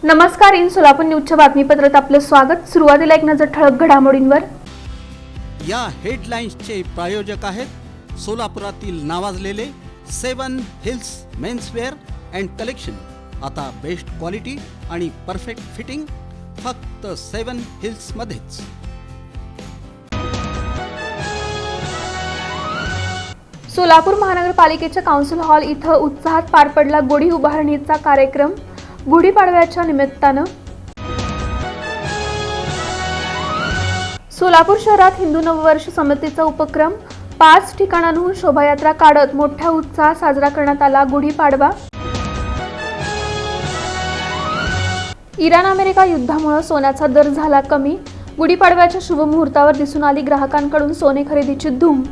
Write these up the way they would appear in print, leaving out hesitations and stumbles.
नमस्कार, इन सोलापूर न्यूजच्या बातमीपत्रात आपलं स्वागत। सुरुवातीला एक नजर ठळक घडामोडींवर। या हेडलाईन्सचे प्रायोजक आहेत सोलापुरातील नावाजलेले 7 हिल्स मेन्सवेअर अँड कलेक्शन। आता बेस्ट क्वालिटी आणि परफेक्ट फिटिंग फक्त 7 हिल्स मध्येच। सोलापूर महानगरपालिकेच्या काउन्सिल हॉल इथं उत्साहात पार पडला गुढी उभारणीचा कार्यक्रम। गुढीपाडव्याच्या निमित्तानं सोलापूर शहरात हिंदू नववर्ष समितीचा उपक्रम 5 ठिकाणांहून शोभायात्रा काढत मोठ्या उत्साहात साजरा करण्यात आला। गुढीपाडवा इराण अमेरिका युद्धामुळे सोन्याचा दर झाला कमी। गुढीपाडव्याच्या शुभ मुहूर्तावर दिसून आली ग्राहकांकडून सोने खरेदीची धूम।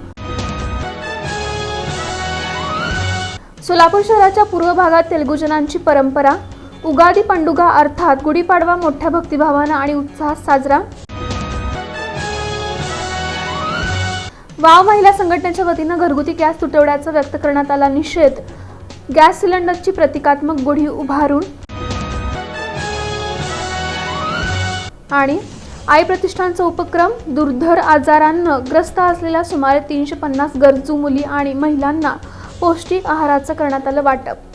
सोलापूर शहराच्या पूर्व भागात तेलुगू जनांची परंपरा उगादी पंडुगा अर्थात गुढीपाडवा मोठ्या भक्तिभावानं आणि उत्साहात साजरा। वाव महिला संघटनेच्या वतीनं घरगुती गॅस तुटवड्याचा व्यक्त करण्यात आला निषेध। गॅस सिलेंडरची प्रतिकात्मक गुढी उभारून आणि आई प्रतिष्ठानचा उपक्रम दुर्धर आजारांना ग्रस्त असलेल्या सुमारे 350 गरजू मुली आणि महिलांना पौष्टिक आहाराचं करण्यात आलं वाटप।